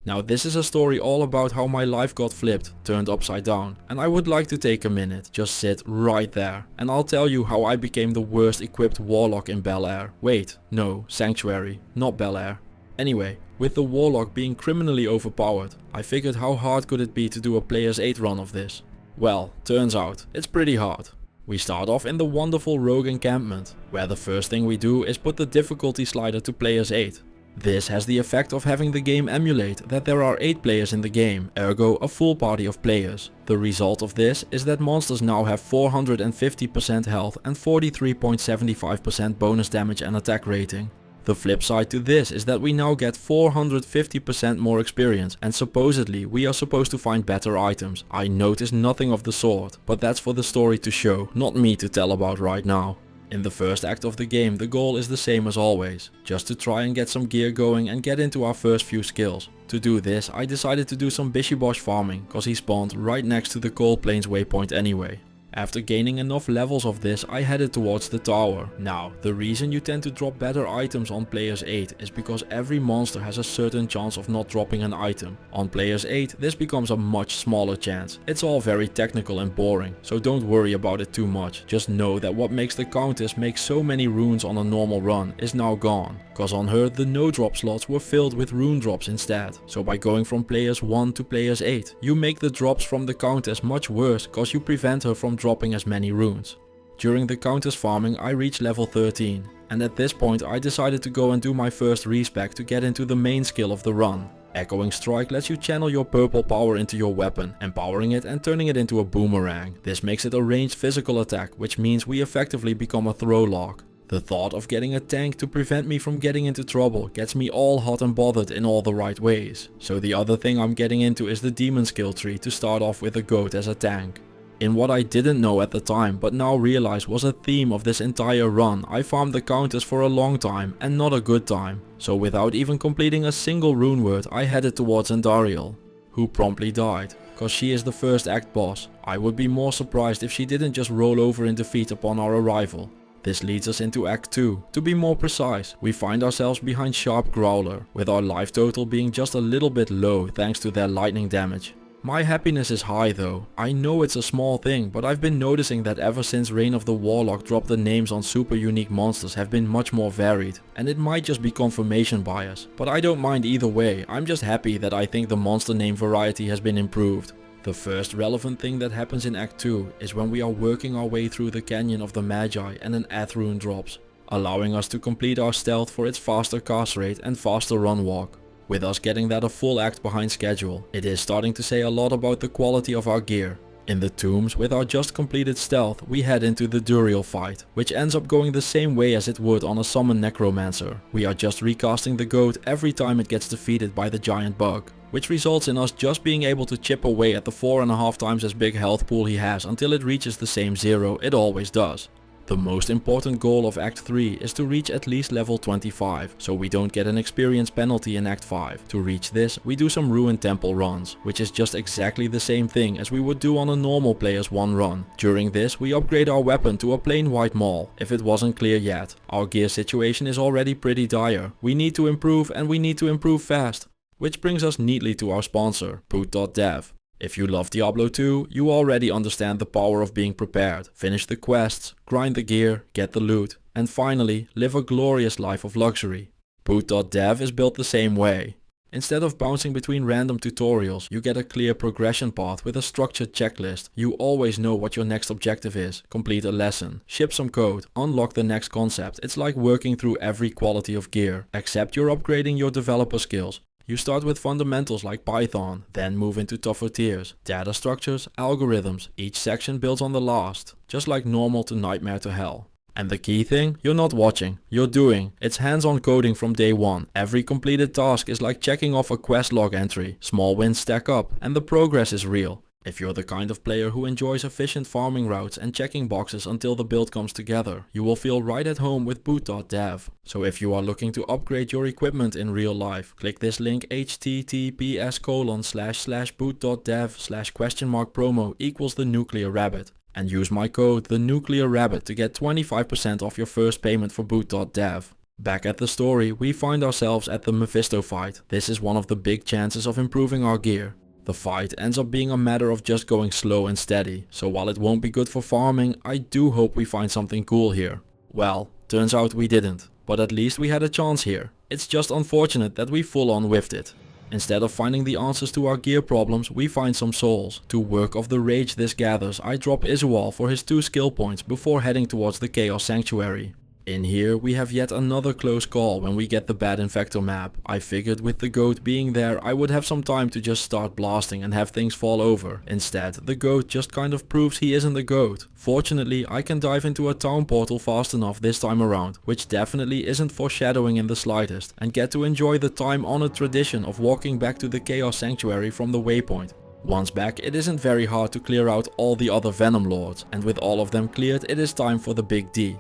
Now this is a story all about how my life got flipped, turned upside down, and I would like to take a minute, just sit right there, and I'll tell you how I became the worst equipped Warlock in Bel-Air. Wait, no, Sanctuary, not Bel-Air. Anyway, with the Warlock being criminally overpowered, I figured how hard could it be to do a player's 8 run of this. Well, turns out, it's pretty hard. We start off in the wonderful rogue encampment, where the first thing we do is put the difficulty slider to players 8. This has the effect of having the game emulate that there are 8 players in the game, ergo a full party of players. The result of this is that monsters now have 450% health and 43.75% bonus damage and attack rating. The flip side to this is that we now get 450% more experience, and supposedly we are supposed to find better items. I noticed nothing of the sort, but that's for the story to show, not me to tell about right now. In the first act of the game, the goal is the same as always, just to try and get some gear going and get into our first few skills. To do this, I decided to do some bishy-bosh farming, cause he spawned right next to the Cold Plains waypoint anyway. After gaining enough levels of this, I headed towards the tower. Now, the reason you tend to drop better items on players 8 is because every monster has a certain chance of not dropping an item. On players 8, this becomes a much smaller chance. It's all very technical and boring, so don't worry about it too much. Just know that what makes the countess make so many runes on a normal run is now gone, cause on her the no drop slots were filled with rune drops instead. So by going from players 1 to players 8, you make the drops from the countess much worse cause you prevent her from dropping as many runes. During the countess farming I reached level 13, and at this point I decided to go and do my first respec to get into the main skill of the run. Echoing Strike lets you channel your purple power into your weapon, empowering it and turning it into a boomerang. This makes it a ranged physical attack, which means we effectively become a throw lock. The thought of getting a tank to prevent me from getting into trouble gets me all hot and bothered in all the right ways. So the other thing I'm getting into is the demon skill tree to start off with a goat as a tank. In what I didn't know at the time but now realize was a theme of this entire run, I farmed the countess for a long time and not a good time. So without even completing a single rune word I headed towards Endariel, who promptly died, cause she is the first act boss. I would be more surprised if she didn't just roll over in defeat upon our arrival. This leads us into Act 2. To be more precise, we find ourselves behind Sharp Growler, with our life total being just a little bit low thanks to their lightning damage. My happiness is high though. I know it's a small thing, but I've been noticing that ever since Reign of the Warlock dropped, the names on super unique monsters have been much more varied. And it might just be confirmation bias, but I don't mind either way. I'm just happy that I think the monster name variety has been improved. The first relevant thing that happens in Act 2 is when we are working our way through the Canyon of the Magi and an Ath rune drops, allowing us to complete our stealth for its faster cast rate and faster run walk. With us getting that a full act behind schedule, it is starting to say a lot about the quality of our gear. In the tombs, with our just completed stealth, we head into the Duriel fight, which ends up going the same way as it would on a summon necromancer. We are just recasting the goat every time it gets defeated by the giant bug, which results in us just being able to chip away at the 4.5 times as big health pool he has until it reaches the same 0 it always does. The most important goal of Act 3 is to reach at least level 25, so we don't get an experience penalty in Act 5. To reach this, we do some ruined temple runs, which is just exactly the same thing as we would do on a normal player's 1 run. During this, we upgrade our weapon to a plain white maul, if it wasn't clear yet. Our gear situation is already pretty dire. We need to improve, and we need to improve fast. Which brings us neatly to our sponsor, boot.dev. If you love Diablo 2, you already understand the power of being prepared. Finish the quests, grind the gear, get the loot, and finally live a glorious life of luxury. Boot.dev is built the same way. Instead of bouncing between random tutorials, you get a clear progression path with a structured checklist. You always know what your next objective is. Complete a lesson, ship some code, unlock the next concept. It's like working through every quality of gear, except you're upgrading your developer skills. You start with fundamentals like Python, then move into tougher tiers, data structures, algorithms. Each section builds on the last, just like normal to nightmare to hell. And the key thing, you're not watching, you're doing. It's hands-on coding from day one. Every completed task is like checking off a quest log entry. Small wins stack up, and the progress is real. If you're the kind of player who enjoys efficient farming routes and checking boxes until the build comes together, you will feel right at home with boot.dev. So if you are looking to upgrade your equipment in real life, click this link https://boot.dev/?promo equals the nuclear rabbit. And use my code the nuclear rabbit to get 25% off your first payment for boot.dev. Back at the story, we find ourselves at the Mephisto fight. This is one of the big chances of improving our gear. The fight ends up being a matter of just going slow and steady, so while it won't be good for farming, I do hope we find something cool here. Well, turns out we didn't, but at least we had a chance here. It's just unfortunate that we full on whiffed it. Instead of finding the answers to our gear problems, we find some souls. To work off the rage this gathers, I drop Isual for his 2 skill points before heading towards the Chaos Sanctuary. In here we have yet another close call when we get the bad infector map. I figured with the goat being there I would have some time to just start blasting and have things fall over. Instead, the goat just kind of proves he isn't a goat. Fortunately, I can dive into a town portal fast enough this time around, which definitely isn't foreshadowing in the slightest, and get to enjoy the time-honored tradition of walking back to the Chaos Sanctuary from the waypoint. Once back, it isn't very hard to clear out all the other Venom Lords, and with all of them cleared, it is time for the big D.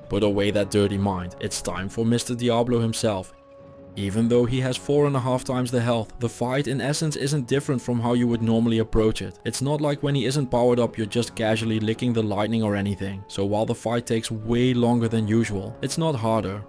Put away that dirty mind, it's time for Mr. Diablo himself. Even though he has 4.5 times the health, the fight in essence isn't different from how you would normally approach it. It's not like when he isn't powered up you're just casually licking the lightning or anything, so while the fight takes way longer than usual, it's not harder.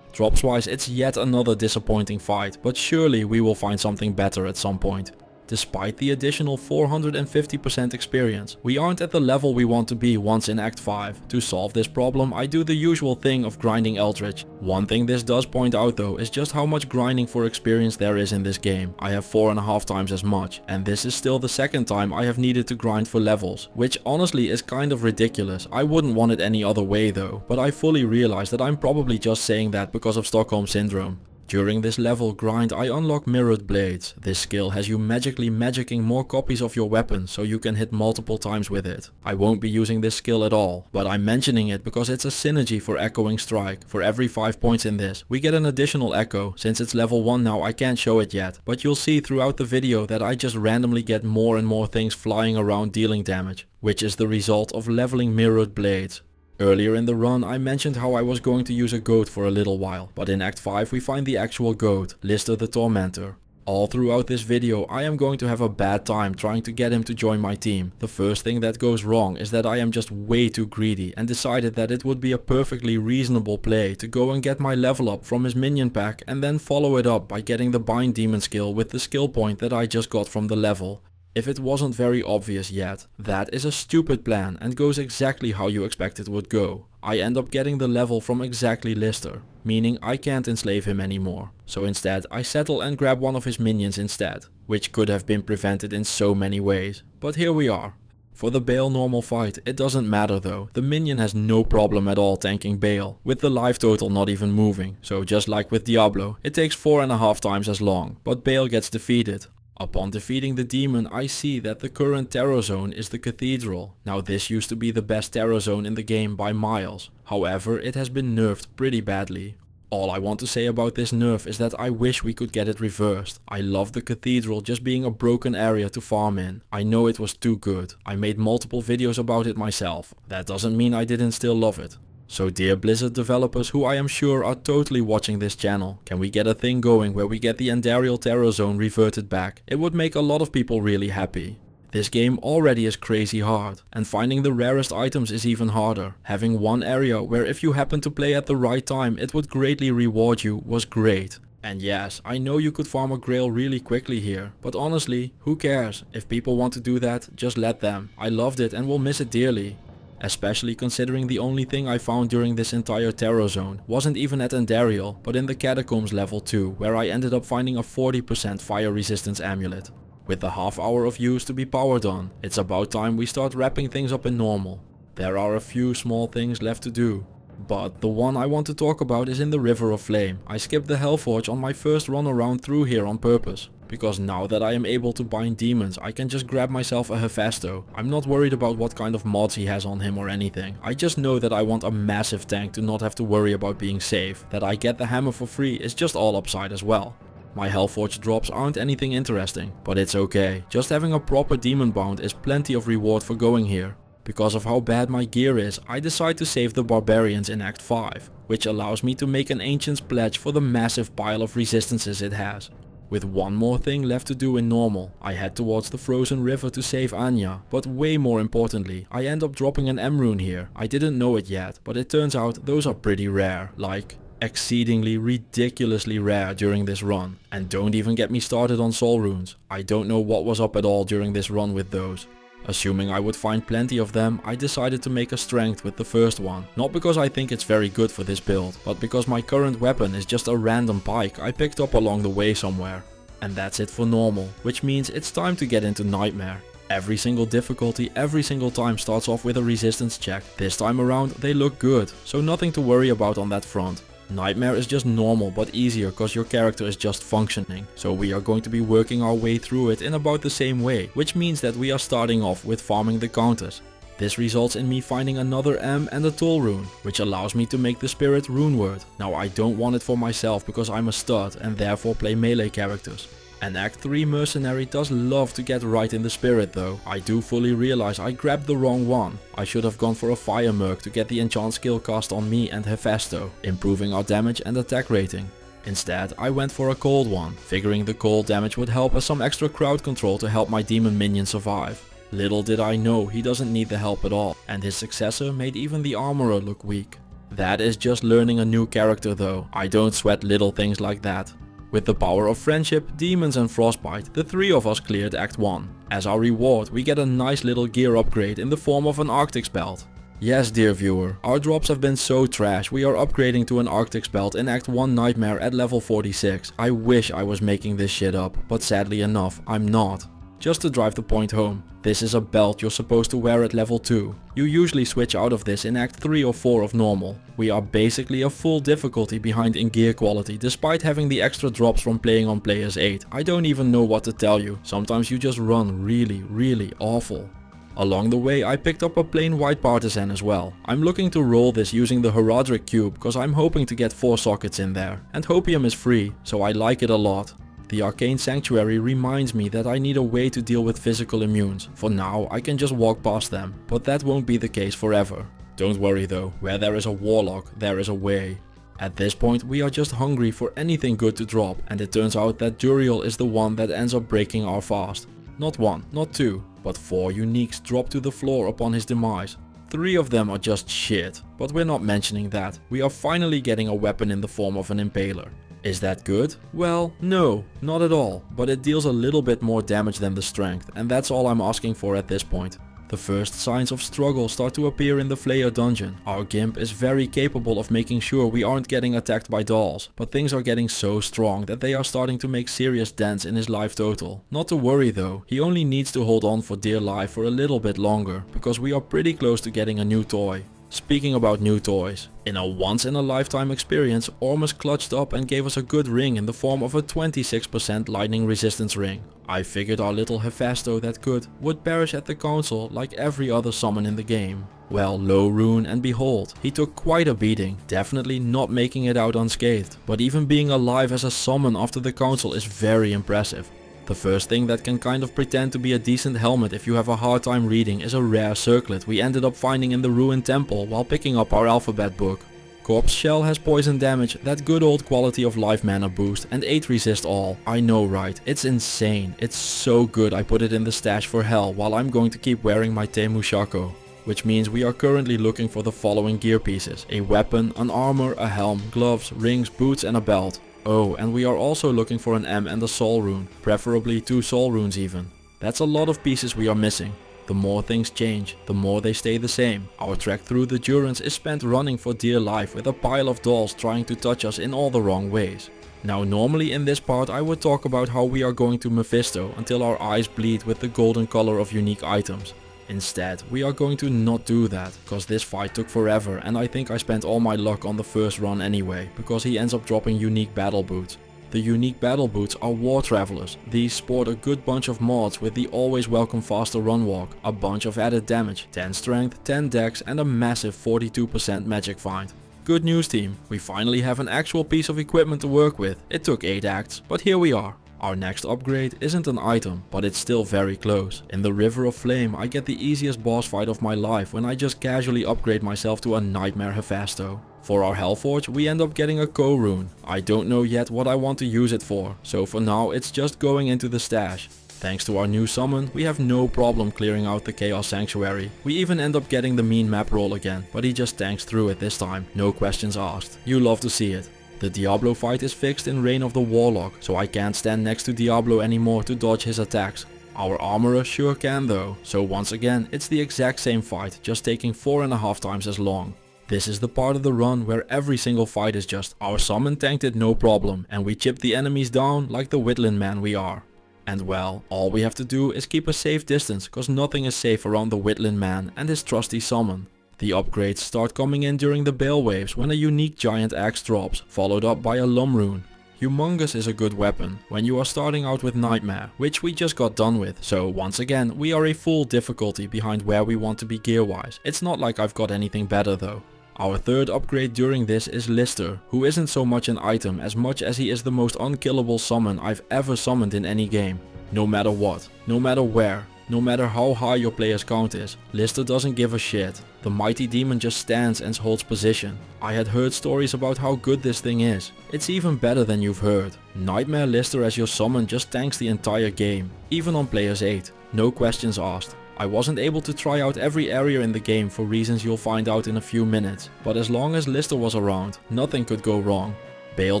Drops wise, it's yet another disappointing fight, but surely we will find something better at some point. Despite the additional 450% experience, we aren't at the level we want to be once in Act 5. To solve this problem, I do the usual thing of grinding Eldritch. One thing this does point out though is just how much grinding for experience there is in this game. I have 4.5 times as much, and this is still the second time I have needed to grind for levels, which honestly is kind of ridiculous. I wouldn't want it any other way though, but I fully realize that I'm probably just saying that because of Stockholm Syndrome. During this level grind I unlock Mirrored Blades. This skill has you magically magicking more copies of your weapon so you can hit multiple times with it. I won't be using this skill at all, but I'm mentioning it because it's a synergy for Echoing Strike. For every 5 points in this, we get an additional echo. Since it's level 1 now I can't show it yet, but you'll see throughout the video that I just randomly get more and more things flying around dealing damage, which is the result of leveling Mirrored Blades. Earlier in the run I mentioned how I was going to use a goat for a little while, but in Act 5 we find the actual goat, Lister the Tormentor. All throughout this video I am going to have a bad time trying to get him to join my team. The first thing that goes wrong is that I am just way too greedy and decided that it would be a perfectly reasonable play to go and get my level up from his minion pack and then follow it up by getting the Bind Demon skill with the skill point that I just got from the level. If it wasn't very obvious yet, that is a stupid plan and goes exactly how you expect it would go. I end up getting the level from exactly Lister, meaning I can't enslave him anymore. So instead I settle and grab one of his minions instead, which could have been prevented in so many ways. But here we are. For the Baal normal fight, it doesn't matter though. The minion has no problem at all tanking Baal, with the life total not even moving. So just like with Diablo, it takes 4.5 times as long, but Baal gets defeated. Upon defeating the demon, I see that the current terror zone is the Cathedral. Now this used to be the best terror zone in the game by miles. However, it has been nerfed pretty badly. All I want to say about this nerf is that I wish we could get it reversed. I love the Cathedral just being a broken area to farm in. I know it was too good. I made multiple videos about it myself. That doesn't mean I didn't still love it. So dear Blizzard developers who I am sure are totally watching this channel, can we get a thing going where we get the Andariel Terror Zone reverted back? It would make a lot of people really happy. This game already is crazy hard, and finding the rarest items is even harder. Having one area where if you happen to play at the right time it would greatly reward you was great. And yes, I know you could farm a grail really quickly here, but honestly, who cares? If people want to do that, just let them. I loved it and will miss it dearly. Especially considering the only thing I found during this entire terror zone wasn't even at Andariel, but in the Catacombs level 2, where I ended up finding a 40% fire resistance amulet. With the half hour of use to be powered on, it's about time we start wrapping things up in normal. There are a few small things left to do. But the one I want to talk about is in the River of Flame. I skipped the Hellforge on my first run around through here on purpose. Because now that I am able to bind demons, I can just grab myself a Hephasto. I'm not worried about what kind of mods he has on him or anything. I just know that I want a massive tank to not have to worry about being safe. That I get the hammer for free is just all upside as well. My Hellforge drops aren't anything interesting, but it's okay. Just having a proper demon bound is plenty of reward for going here. Because of how bad my gear is, I decide to save the barbarians in Act 5, which allows me to make an Ancient's Pledge for the massive pile of resistances it has. With one more thing left to do in normal, I head towards the frozen river to save Anya, but way more importantly, I end up dropping an M rune here. I didn't know it yet, but it turns out those are pretty rare, like exceedingly ridiculously rare during this run. And don't even get me started on soul runes. I don't know what was up at all during this run with those. Assuming I would find plenty of them, I decided to make a strength with the first one. Not because I think it's very good for this build, but because my current weapon is just a random pike I picked up along the way somewhere. And that's it for normal, which means it's time to get into nightmare. Every single difficulty every single time starts off with a resistance check. This time around they look good, so nothing to worry about on that front. Nightmare is just normal but easier cause your character is just functioning, so we are going to be working our way through it in about the same way, which means that we are starting off with farming the countess. This results in me finding another M and a toll rune, which allows me to make the spirit rune word. Now I don't want it for myself because I'm a stud and therefore play melee characters. An Act 3 mercenary does love to get right in the spirit though. I do fully realize I grabbed the wrong one. I should have gone for a fire merc to get the enchant skill cast on me and Hephaestus, improving our damage and attack rating. Instead I went for a cold one, figuring the cold damage would help as some extra crowd control to help my demon minion survive. Little did I know he doesn't need the help at all, and his successor made even the armorer look weak. That is just learning a new character though. I don't sweat little things like that. With the power of friendship, demons and frostbite, the three of us cleared Act 1. As our reward, we get a nice little gear upgrade in the form of an Arctic's belt. Yes, dear viewer, our drops have been so trash, we are upgrading to an Arctic's belt in Act 1 Nightmare at level 46. I wish I was making this shit up, but sadly enough, I'm not. Just to drive the point home, this is a belt you're supposed to wear at level 2. You usually switch out of this in Act 3 or 4 of normal. We are basically a full difficulty behind in gear quality despite having the extra drops from playing on Players 8. I don't even know what to tell you, sometimes you just run really awful. Along the way I picked up a plain white partisan as well. I'm looking to roll this using the Herodric cube cause I'm hoping to get 4 sockets in there. And hopium is free, so I like it a lot. The Arcane Sanctuary reminds me that I need a way to deal with physical immunes. For now I can just walk past them, but that won't be the case forever. Don't worry though, where there is a Warlock, there is a way. At this point we are just hungry for anything good to drop, and it turns out that Duriel is the one that ends up breaking our fast. Not 1, not 2, but 4 uniques drop to the floor upon his demise. 3 of them are just shit, but we're not mentioning that. We are finally getting a weapon in the form of an impaler. Is that good? Well, no, not at all, but it deals a little bit more damage than the strength, and that's all I'm asking for at this point. The first signs of struggle start to appear in the Flayer dungeon. Our Gimp is very capable of making sure we aren't getting attacked by dolls, but things are getting so strong that they are starting to make serious dents in his life total. Not to worry though, he only needs to hold on for dear life for a little bit longer, because we are pretty close to getting a new toy. Speaking about new toys, in a once in a lifetime experience, Ormus clutched up and gave us a good ring in the form of a 26% lightning resistance ring. I figured our little Hephaestus that could would perish at the council like every other summon in the game. Well, low rune and behold, he took quite a beating, definitely not making it out unscathed, but even being alive as a summon after the council is very impressive. The first thing that can kind of pretend to be a decent helmet if you have a hard time reading is a rare circlet we ended up finding in the ruined temple while picking up our alphabet book. Corpse Shell has poison damage, that good old quality of life mana boost, and 8 resist all. I know, right? It's insane. It's so good I put it in the stash for hell while I'm going to keep wearing my Temu Shako. Which means we are currently looking for the following gear pieces: a weapon, an armor, a helm, gloves, rings, boots and a belt. Oh, and we are also looking for an M and a soul rune, preferably 2 soul runes even. That's a lot of pieces we are missing. The more things change, the more they stay the same. Our trek through the Durance is spent running for dear life with a pile of dolls trying to touch us in all the wrong ways. Now normally in this part I would talk about how we are going to Mephisto until our eyes bleed with the golden color of unique items. Instead, we are going to not do that, cause this fight took forever and I think I spent all my luck on the first run anyway, because he ends up dropping unique battle boots. The unique battle boots are war travelers. These sport a good bunch of mods with the always welcome faster run walk, a bunch of added damage, 10 strength, 10 dex and a massive 42% magic find. Good news team, we finally have an actual piece of equipment to work with. It took 8 acts, but here we are. Our next upgrade isn't an item, but it's still very close. In the River of Flame I get the easiest boss fight of my life when I just casually upgrade myself to a Nightmare Hephaestus. For our Hellforge we end up getting a Co-Rune. I don't know yet what I want to use it for, so for now it's just going into the stash. Thanks to our new summon, we have no problem clearing out the Chaos Sanctuary. We even end up getting the mean map roll again, but he just tanks through it this time, no questions asked. You love to see it. The Diablo fight is fixed in Reign of the Warlock, so I can't stand next to Diablo anymore to dodge his attacks. Our Armorer sure can though, so once again it's the exact same fight, just taking 4.5 times as long. This is the part of the run where every single fight is just our summon tanked it no problem, and we chipped the enemies down like the Whitland man we are. And well, all we have to do is keep a safe distance, cause nothing is safe around the Whitland man and his trusty summon. The upgrades start coming in during the Baal waves when a unique giant axe drops, followed up by a Lum rune. Humongous is a good weapon when you are starting out with Nightmare, which we just got done with, so once again we are a full difficulty behind where we want to be gear wise. It's not like I've got anything better though. Our third upgrade during this is Lister, who isn't so much an item as much as he is the most unkillable summon I've ever summoned in any game. No matter what, no matter where, no matter how high your player's count is, Lister doesn't give a shit. The mighty demon just stands and holds position. I had heard stories about how good this thing is. It's even better than you've heard. Nightmare Lister as your summon just tanks the entire game, even on players 8. No questions asked. I wasn't able to try out every area in the game for reasons you'll find out in a few minutes, but as long as Lister was around, nothing could go wrong. Baal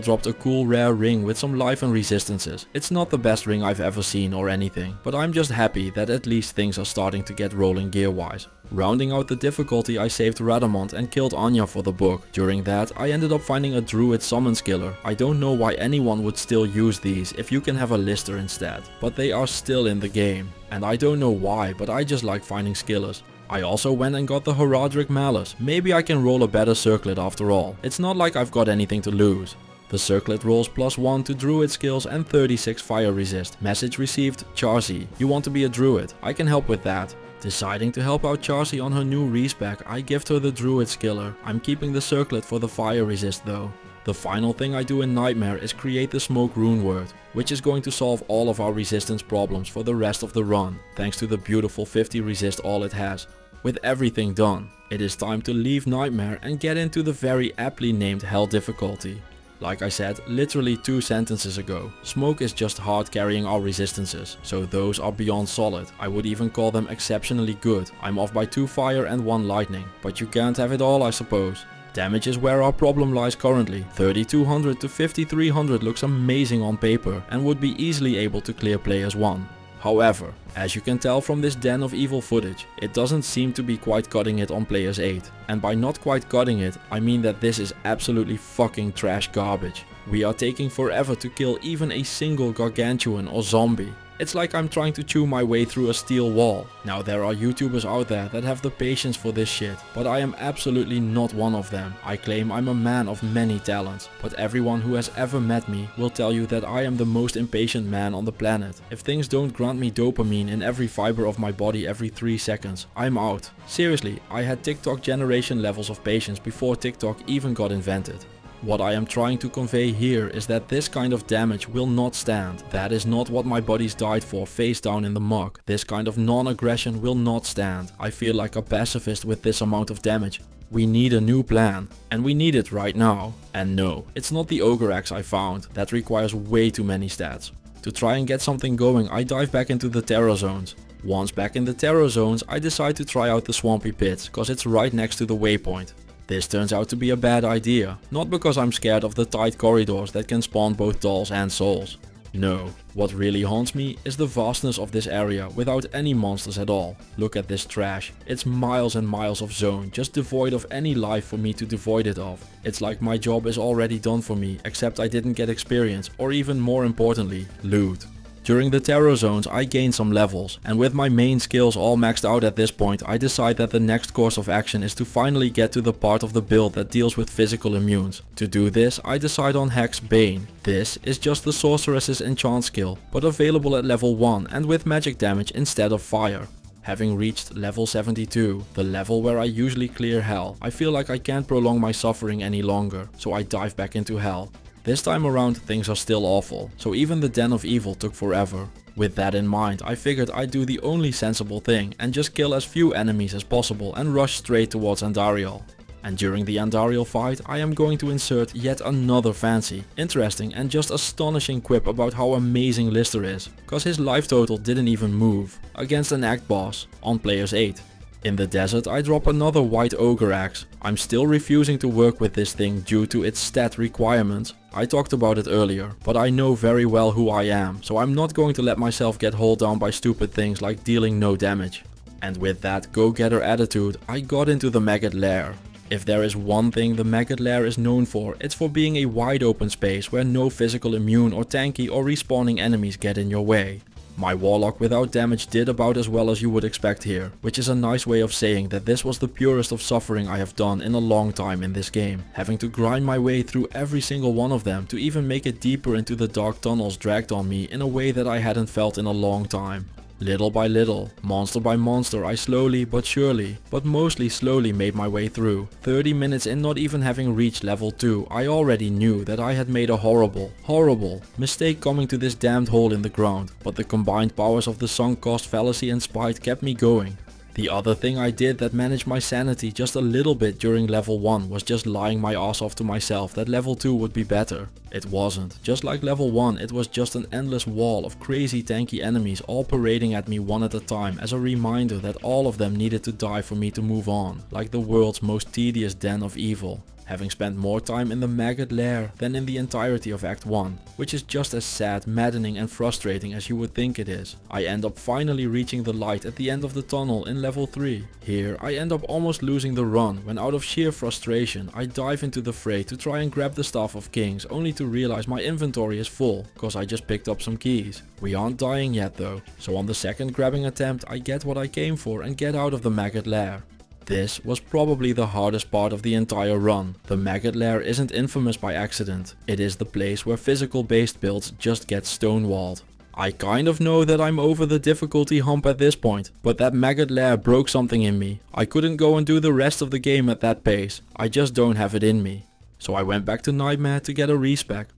dropped a cool rare ring with some life and resistances. It's not the best ring I've ever seen or anything, but I'm just happy that at least things are starting to get rolling gear wise. Rounding out the difficulty, I saved Radamant and killed Anya for the book. During that I ended up finding a druid summon skiller. I don't know why anyone would still use these if you can have a Lister instead, but they are still in the game. And I don't know why, but I just like finding skillers. I also went and got the Horadric Malice. Maybe I can roll a better circlet after all. It's not like I've got anything to lose. The circlet rolls +1 to druid skills and 36 fire resist. Message received, Charcy. You want to be a druid? I can help with that. Deciding to help out Charcy on her new respec, I gift her the druid skiller. I'm keeping the circlet for the fire resist though. The final thing I do in Nightmare is create the smoke rune word, which is going to solve all of our resistance problems for the rest of the run, thanks to the beautiful 50 resist all it has. With everything done, it is time to leave Nightmare and get into the very aptly named Hell difficulty. Like I said literally 2 sentences ago, smoke is just hard carrying our resistances, so those are beyond solid. I would even call them exceptionally good. I'm off by 2 fire and 1 lightning, but you can't have it all I suppose. Damage is where our problem lies currently. 3200 to 5300 looks amazing on paper and would be easily able to clear players 1. However, as you can tell from this Den of Evil footage, it doesn't seem to be quite cutting it on players 8. And by not quite cutting it, I mean that this is absolutely fucking trash garbage. We are taking forever to kill even a single gargantuan or zombie. It's like I'm trying to chew my way through a steel wall. Now there are YouTubers out there that have the patience for this shit, but I am absolutely not one of them. I claim I'm a man of many talents, but everyone who has ever met me will tell you that I am the most impatient man on the planet. If things don't grant me dopamine in every fiber of my body every 3 seconds, I'm out. Seriously, I had TikTok generation levels of patience before TikTok even got invented. What I am trying to convey here is that this kind of damage will not stand. That is not what my buddies died for face down in the muck. This kind of non-aggression will not stand. I feel like a pacifist with this amount of damage. We need a new plan, and we need it right now. And no, it's not the Ogre Axe I found. That requires way too many stats. To try and get something going, I dive back into the Terror Zones. Once back in the Terror Zones, I decide to try out the Swampy Pits, cause it's right next to the waypoint. This turns out to be a bad idea, not because I'm scared of the tight corridors that can spawn both dolls and souls. No, what really haunts me is the vastness of this area without any monsters at all. Look at this trash. It's miles and miles of zone, just devoid of any life for me to devoid it of. It's like my job is already done for me, except I didn't get experience, or even more importantly, loot. During the Terror Zones I gained some levels, and with my main skills all maxed out at this point, I decide that the next course of action is to finally get to the part of the build that deals with physical immunes. To do this I decide on Hex Bane. This is just the sorceress's enchant skill, but available at level 1 and with magic damage instead of fire. Having reached level 72, the level where I usually clear hell, I feel like I can't prolong my suffering any longer, so I dive back into hell. This time around things are still awful, so even the Den of Evil took forever. With that in mind, I figured I'd do the only sensible thing and just kill as few enemies as possible and rush straight towards Andariel. And during the Andariel fight, I am going to insert yet another fancy, interesting and just astonishing quip about how amazing Lister is, cause his life total didn't even move, against an Act boss, on players 8. In the desert I drop another white ogre axe. I'm still refusing to work with this thing due to its stat requirements. I talked about it earlier, but I know very well who I am, so I'm not going to let myself get hauled down by stupid things like dealing no damage. And with that go-getter attitude, I got into the maggot lair. If there is one thing the maggot lair is known for, it's for being a wide open space where no physical immune or tanky or respawning enemies get in your way. My Warlock without damage did about as well as you would expect here, which is a nice way of saying that this was the purest of suffering I have done in a long time in this game, having to grind my way through every single one of them to even make it deeper into the dark tunnels dragged on me in a way that I hadn't felt in a long time. Little by little, monster by monster, I slowly but surely, but mostly slowly made my way through. 30 minutes in not even having reached level 2, I already knew that I had made a horrible mistake coming to this damned hole in the ground, but the combined powers of the sunk cost fallacy and spite kept me going. The other thing I did that managed my sanity just a little bit during level 1 was just lying my ass off to myself that level 2 would be better. It wasn't. Just like level 1, it was just an endless wall of crazy tanky enemies all parading at me one at a time as a reminder that all of them needed to die for me to move on, like the world's most tedious den of evil. Having spent more time in the maggot lair than in the entirety of Act 1, which is just as sad, maddening and frustrating as you would think it is, I end up finally reaching the light at the end of the tunnel in level 3. Here I end up almost losing the run when out of sheer frustration I dive into the fray to try and grab the Staff of Kings, only to realize my inventory is full, cause I just picked up some keys. We aren't dying yet though, so on the second grabbing attempt I get what I came for and get out of the maggot lair. This was probably the hardest part of the entire run. The maggot lair isn't infamous by accident. It is the place where physical based builds just get stonewalled. I kind of know that I'm over the difficulty hump at this point, but that maggot lair broke something in me. I couldn't go and do the rest of the game at that pace. I just don't have it in me. So I went back to Nightmare to get a respec.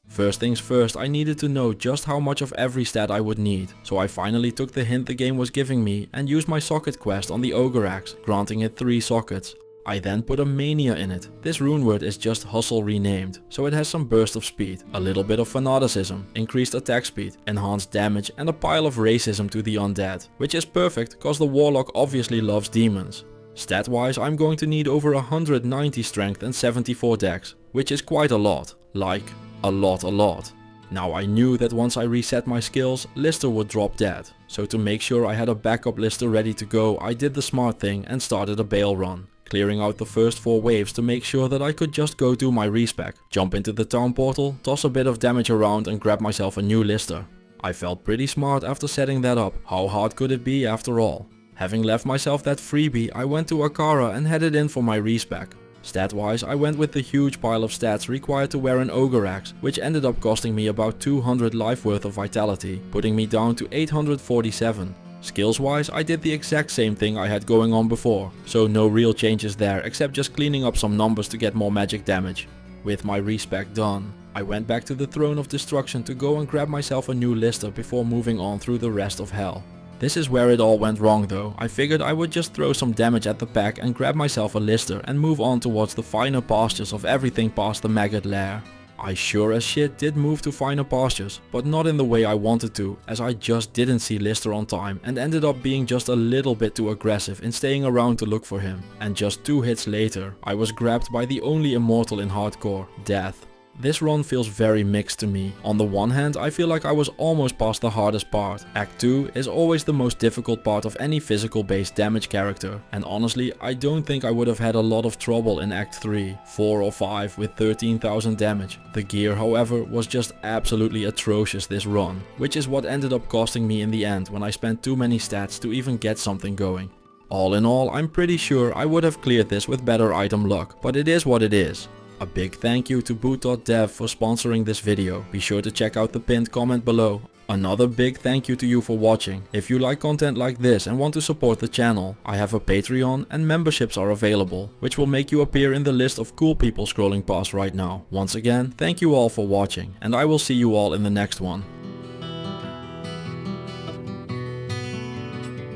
First things first, I needed to know just how much of every stat I would need, so I finally took the hint the game was giving me and used my socket quest on the ogre axe, granting it 3 sockets. I then put a mania in it. This rune word is just hustle renamed, so it has some burst of speed, a little bit of fanaticism, increased attack speed, enhanced damage and a pile of racism to the undead, which is perfect cause the Warlock obviously loves demons. Stat wise I'm going to need over 190 strength and 74 dex, which is quite a lot, like a lot. Now I knew that once I reset my skills, Lister would drop dead, so to make sure I had a backup Lister ready to go, I did the smart thing and started a baal run, clearing out the first 4 waves to make sure that I could just go do my respec, jump into the town portal, toss a bit of damage around and grab myself a new Lister. I felt pretty smart after setting that up. How hard could it be after all? Having left myself that freebie, I went to Akara and headed in for my respec. Stat wise I went with the huge pile of stats required to wear an ogre axe, which ended up costing me about 200 life worth of vitality, putting me down to 847. Skills wise I did the exact same thing I had going on before, so no real changes there except just cleaning up some numbers to get more magic damage. With my respec done, I went back to the Throne of Destruction to go and grab myself a new Lister before moving on through the rest of hell. This is where it all went wrong though. I figured I would just throw some damage at the pack and grab myself a Lister and move on towards the finer pastures of everything past the maggot lair. I sure as shit did move to finer pastures, but not in the way I wanted to, as I just didn't see Lister on time and ended up being just a little bit too aggressive in staying around to look for him. And just 2 hits later, I was grabbed by the only immortal in hardcore, Death. This run feels very mixed to me. On the one hand, I feel like I was almost past the hardest part. Act 2 is always the most difficult part of any physical based damage character, and honestly I don't think I would have had a lot of trouble in Act 3, 4 or 5 with 13,000 damage. The gear however was just absolutely atrocious this run, which is what ended up costing me in the end when I spent too many stats to even get something going. All in all, I'm pretty sure I would have cleared this with better item luck, but it is what it is. A big thank you to boot.dev for sponsoring this video. Be sure to check out the pinned comment below. Another big thank you to you for watching. If you like content like this and want to support the channel, I have a Patreon and memberships are available, which will make you appear in the list of cool people scrolling past right now. Once again, thank you all for watching, and I will see you all in the next one.